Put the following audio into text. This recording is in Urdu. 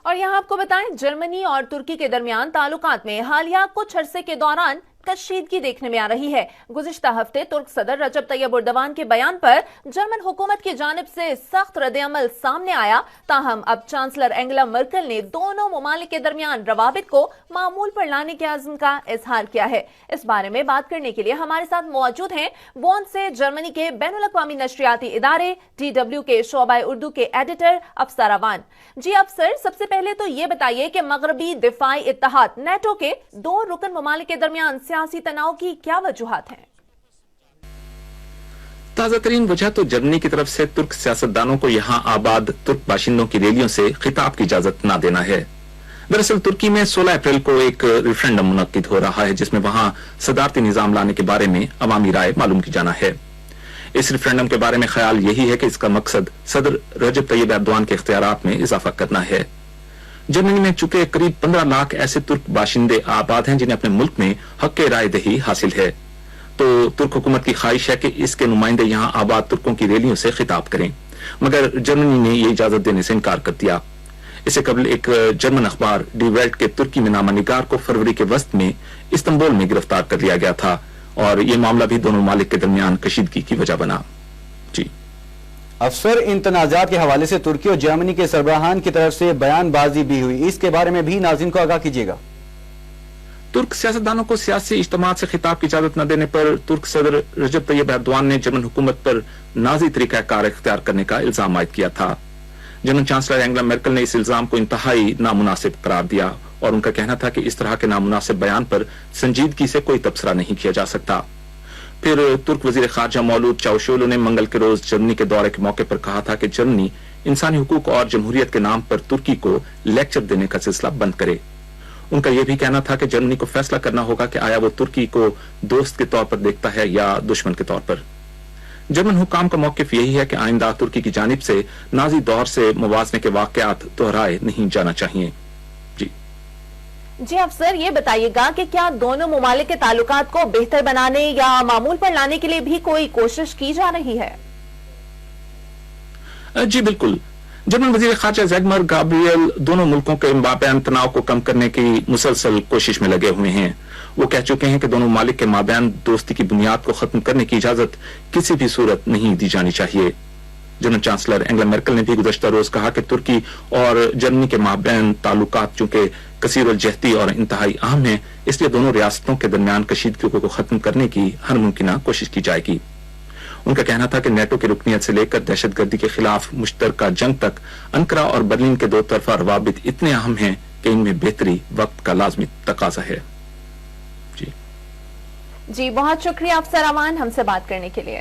اور یہاں آپ کو بتائیں جرمنی اور ترکی کے درمیان تعلقات میں حالیہ کچھ عرصے کے دوران کشیدگی دیکھنے میں آ رہی ہے۔ گزشتہ ہفتے ترک صدر رجب طیب اردوان کے بیان پر جرمن حکومت کی جانب سے سخت رد عمل سامنے آیا، تاہم اب چانسلر اینگلا مرکل نے دونوں ممالک کے درمیان روابط کو معمول پر لانے کے عزم کا اظہار کیا ہے۔ اس بارے میں بات کرنے کے لیے ہمارے ساتھ موجود ہیں بون سے جرمنی کے بین الاقوامی نشریاتی ادارے DW کے شعبہ اردو کے ایڈیٹر افسر اوان۔ جی افسر، سب سے پہلے تو یہ بتائیے کہ مغربی دفاعی اتحاد نیٹو کے دو رکن ممالک کے درمیان سیاسی تناؤ کی کیا وجوہات ہیں؟ تازہ ترین وجہ تو جرمنی کی طرف سے ترک سیاستدانوں کو یہاں آباد ترک باشندوں کی ریلیوں سے خطاب کی اجازت نہ دینا ہے۔ دراصل ترکی میں 16 اپریل کو ایک ریفرینڈم منعقد ہو رہا ہے جس میں وہاں صدارتی نظام لانے کے بارے میں عوامی رائے معلوم کی جانا ہے۔ اس ریفرینڈم کے بارے میں خیال یہی ہے کہ اس کا مقصد صدر رجب طیب اردوان کے اختیارات میں اضافہ کرنا ہے۔ جرمنی میں چونکہ قریب 15 لاکھ ایسے ترک باشندے آباد ہیں جنہیں اپنے ملک میں حق رائے دہی حاصل ہے، تو ترک حکومت کی خواہش ہے کہ اس کے نمائندے یہاں آباد ترکوں کی ریلیوں سے خطاب کریں، مگر جرمنی نے یہ اجازت دینے سے انکار کر دیا۔ اس سے قبل ایک جرمن اخبار ڈی ویلٹ کے ترکی میں نامہ نگار کو فروری کے وسط میں استنبول میں گرفتار کر لیا گیا تھا، اور یہ معاملہ بھی دونوں ممالک کے درمیان کشیدگی کی وجہ بنا۔ جی افسر، ان تنازعات کے حوالے سے ترکی اور جرمنی کے سربراہان کی طرف سے بیان بازی بھی ہوئی، اس کے بارے میں بھی ناظرین کو آگاہ کیجیے گا۔ ترک سیاستدانوں کو سیاسی اجتماعات سے خطاب کی اجازت نہ دینے پر ترک صدر رجب طیب اردوان نے جرمن حکومت پر نازی طریقہ کار اختیار کرنے کا الزام عائد کیا تھا۔ جرمن چانسلر اینگلا مرکل نے اس الزام کو انتہائی نامناسب قرار دیا اور ان کا کہنا تھا کہ اس طرح کے نامناسب بیان پر سنجیدگی سے کوئی تبصرہ نہیں کیا جا سکتا۔ پھر ترک وزیر خارجہ مولود چاوشولو نے منگل کے روز جرمنی کے دورے کے موقع پر کہا تھا کہ جرمنی انسانی حقوق اور جمہوریت کے نام پر ترکی کو لیکچر دینے کا سلسلہ بند کرے۔ ان کا یہ بھی کہنا تھا کہ جرمنی کو فیصلہ کرنا ہوگا کہ آیا وہ ترکی کو دوست کے طور پر دیکھتا ہے یا دشمن کے طور پر۔ جرمن حکام کا موقف یہی ہے کہ آئندہ ترکی کی جانب سے نازی دور سے موازنے کے واقعات دہرائے نہیں جانا چاہیے۔ جی افسر، یہ بتائیے گا کہ کیا دونوں ممالک کے تعلقات کو بہتر بنانے یا معمول پر لانے کے لیے بھی کوئی کوشش کی جا رہی ہے؟ جی بالکل، جرمن وزیر خارجہ زیگمر گابریل دونوں ملکوں کے مابین تناؤ کو کم کرنے کی مسلسل کوشش میں لگے ہوئے ہیں۔ وہ کہہ چکے ہیں کہ دونوں ممالک کے مابین دوستی کی بنیاد کو ختم کرنے کی اجازت کسی بھی صورت نہیں دی جانی چاہیے۔ جرمن چانسلر اینگلا مرکل نے بھی گزشتہ روز کہا کہ ترکی اور جرمنی کے مابین تعلقات چونکہ کثیر الجہتی اور انتہائی اہم ہیں، اس لیے دونوں ریاستوں کے درمیان کشیدگیوں کو ختم کرنے کی ہر ممکنہ کوشش کی جائے گی۔ ان کا کہنا تھا کہ نیٹو کی رکنیت سے لے کر دہشت گردی کے خلاف مشترکہ جنگ تک انقرہ اور برلن کے دو طرفہ روابط اتنے اہم ہیں کہ ان میں بہتری وقت کا لازمی تقاضا ہے۔ جی بہت شکریہ افسر امان، ہم سے بات کرنے کے لیے۔